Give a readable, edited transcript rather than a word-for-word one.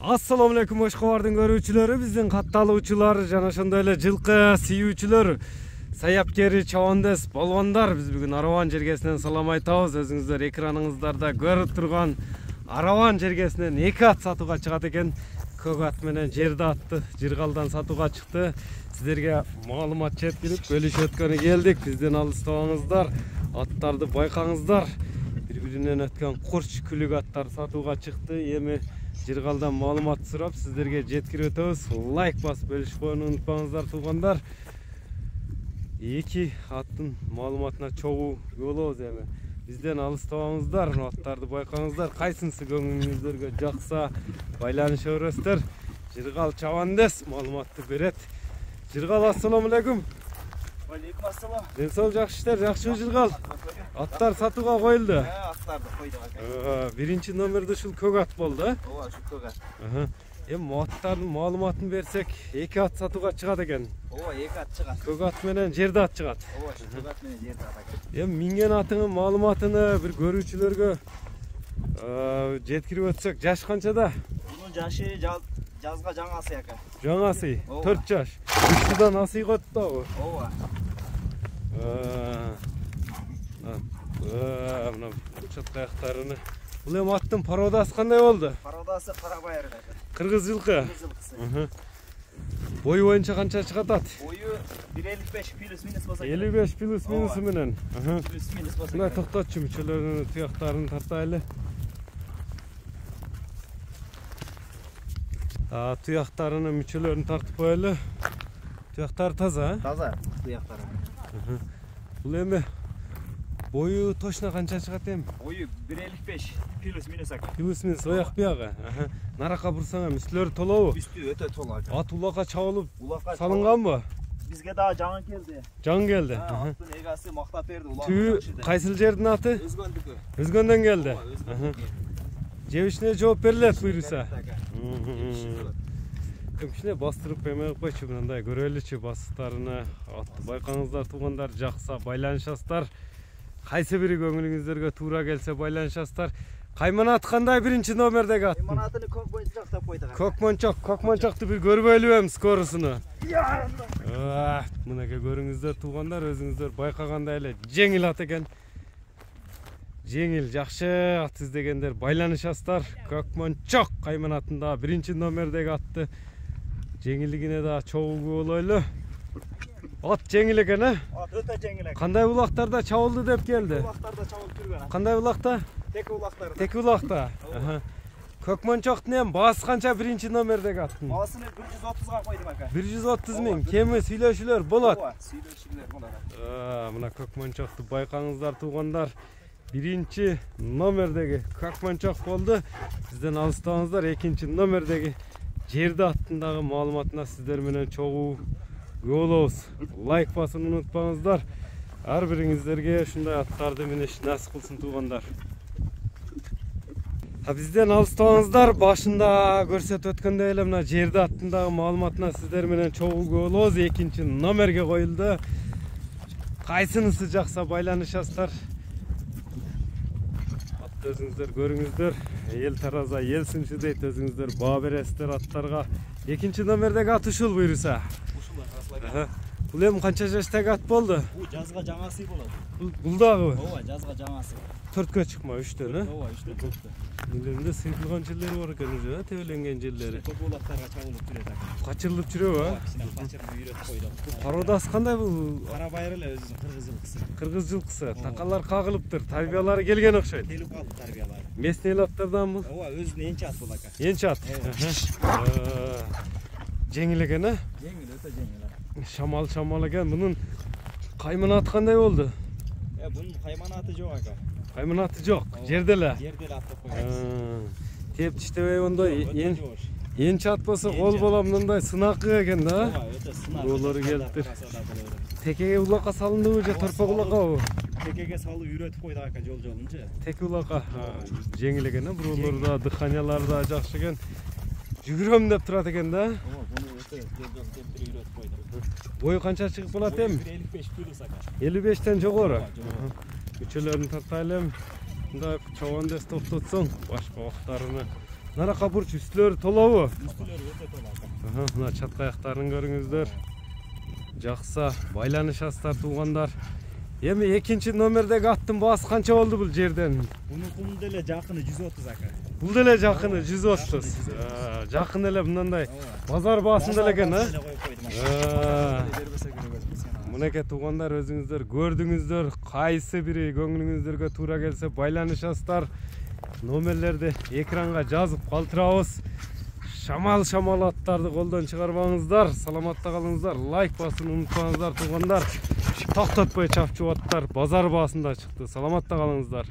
Assalamu alaikum Oşqobardын көрүүчүлөрү, биздин катталуучулар жана ошондой эле жылкы сүйүүчүлөр, саяпкери, чабандес, болбондар, биз бүгүн Араван жергесинен салам айтабыз. Өзүңүздөр экраныңыздарда көрүп турган Араван жергесинен 2 ат сатууга чыгат экен. Көк ат менен жерди атты Жыргалдан сатууга чыкты. Сиздерге маалымат жеткирип, бөлүшүп өткөнү келдик. Бизден алыстабаңыздар, аттарды байкаңыздар. Бири-биринен өткөн курч күлүк аттар сатууга чыкты. Эми Жыргалдан маалымат сурап, сиздерге жеткирип өтөбүз. Лайк басып бөлүшүп койууну унутпаңыздар туугандар. Эки аттын маалыматына чогуу болобуз эми. Бизден алыстабаңыздар, аттарды байкаңыздар. Кайсынысы көңүлүңүздөргө жакса байланыша бересиздер. Жыргал чабандес маалыматты берет. Жыргал, ассаламу алейкум. Алейкум ассалам. Ден соолук жакшы иштер, жакшыбы Жыргал? Аттар сатууга коюлду. Аттарды койдук ака. Биринчи номерде ушул көк ат болду, э? Ооба, ушул көк ат. Эми аттардын маалыматын берсек, 2 ат сатууга чыгат экен. Ооба, 2 ат чыгат. Көк ат менен жерди ат чыгат. Ооба, ушул көк ат менен жерди ат ака. Эми минген атыңын маалыматыны бир көрүүчүлөргө жеткирип өтсөк, жаш канчада? Бунун жашы жазга жаңасы ака. Жаңасы 4 жаш. 3 жылдан асыйга өттүбү? Ооба. Мына чатка аяктарыны. Бул эми аттын породасы кандай болду? Породасы кара байыр ака. Кыргыз жылкы. Кыргыз жылкысы. Бою боюнча канча чыгат ат? Бою 1.55 плюс-минус болсо. 55 плюс-минусу менен. Плюс-минус болсо. Мына токтотчу мүчөлөрүнүн туяктарын тартайлы. Туяктарынын мүчөлөрүн тартып коелу. Туяктары таза, Таза туяктары. Бул эми бою точно канча чыгат эми? Бою 1.55 плюс-минус ака. Плюс-минус аяк биягы. Наракка бурсаң эми үстүлөрү толобу? Үстү өтө толо ака. Ат улакка чабылып Улакка салынганбы? Бизге дагы жаңы келди. Жаңы келди. Аттын эгасы мактап берди улакка. Түү кайсыл жердин аты? Өзгөндүкү. Өзгөндөн келди. Жебишине жооп берилет буйруса. Кимчине бастырып эме койчу, мындай көрөлүчү бастыктарына атты байкаңыздар туугандар, жакса байланышасыздар. Кайсы бири көңүлүңүздөргө туура келсе байланышасыздар. Кайманат кандай биринчи номердеги ат? Кайманатын көк деп койдук. Көк мончокты бир көрбөйлүбү эми скорусуну? Мынакей көрүңүздөр туугандар, өзүңүздөр байкагандай эле жеңил ат экен. Жеңил, жакшы ат издегендер байланышасыздар. Көк мончок кайманатында биринчи номердеги атты. Жеңилдигине да чогуу болойлу. Ат жеңил экен, э? Ат өтө жеңил экен. Кандай булактарда чабылды деп келди? Булактарда чабылып жүргөн. Кандай булакта? Теки булактарда. Теки булакта. Көк мончоктун эми баасы канча биринчи номердеги аттын? Баасыны 130га койдум ака. 130 миң. Кеми сүйлөшүүлөр болот. Ооба, сүйлөшүүлөр болот. Мына көк мончокту байкаңыздар туугандар. Биринчи номердеги көк мончок болду. Сизден алыстабаңыздар, экинчи номердеги жерди аттындагы маалыматына сиздер менен чогуу болобуз. Лайк басууну унутпаңыздар. Ар бириңиздерге ушундай аттарды минеш насып кылсын туугандар. Бизден алыстабаңыздар, башында көрсөтүп өткөндөй эле мына жерди аттындагы маалыматына сиздер менен чогуу болобуз. Экинчи номерге коюлду. Кайсынысы жакса байланышасыздар. Атты өзүңүздөр көрүңүздөр. Эл тараза ел сынчы дейт, өзүңүздөр баа бересиздер аттарга. Экинчи номердеги ат ушул буйруса. Ушул. Бул эми канча жаштагы ат болду? Бул жазга жаңасы болот. Бул дагы? Ооба, жазга жаңасы. 4кө чыкма, 3төн, э? Ооба, 3төн. Элеринде сыйкылган жерлери бар экен уже, тебеленген жерлери. Көп булактарга чабылып жүрөт ака. Качырылып жүрөбү, Ооба, кичине качырып үйрөтүп койдук. Породасы кандай бул? Кара байыр эле өзүнүн кыргыз жылкысы. Кыргыз жылкысы. Такалар кагылыптыр, тарбиялары келген окшойт. Келип калды тарбиялары. Местный латтарданбы? Ооба, өзүнүн энчи ат бул ака. Энчи ат. Жеңил экен, э? Жеңил, өтө жеңил. Шамал экен. Мунун кайманаты кандай болду? Бунун кайманаты жок ака. Кайманаты жок, жерде эле. Жерде эле ат деп коебуз. Теп тиштебей ондой энчи ат болсо кол бола мындай сынакы экен да. Ооба, өтө сынак. Болору келиптир. Текеге улакка салындыбы же торпок улаккабы? Текеге салып үйрөтүп койдук ака жол-жолунчу. Теке улакка жеңил экен, бирөөлөр да дыханиялары да жакшы экен. Жүгүрөм деп турат экен да. Ооба, буну өтө жол-жол келтирип үйрөтүп койдук. Бою канча чыгып болот эми? 55 плюс ака. 55тен жогору. Мүчөлөрүн тартайлы. Мындай чабандес топтотсоң, башка октарыны Наракка бурч үстүлөрү толобу? Üstülері өте тола ака. Мына чатка аяктарын көрүңүздөр. Жакса байланышасыздар туугандар. Эми экинчи номердеги аттын баасы канча болду бул жерден? Bunun деле жакыны 130 ака. Бул деле жакыны 130. Жакын эле мындай базар баасында эле экен, Мынакей туугандар, өзүңүздөр көрдүңүздөр, кайсы бири көңүлүңүздөргө туура келсе байланышасыздар. Номерлерди экранга жазып калтырабыз. Шамал аттарды колдон чыгарбаңыздар. Саламатта калыңыздар. Лайк басууну унутпаңыздар туугандар. Токтотпой чапчып аттар базар баасында чыкты. Саламатта калыңыздар.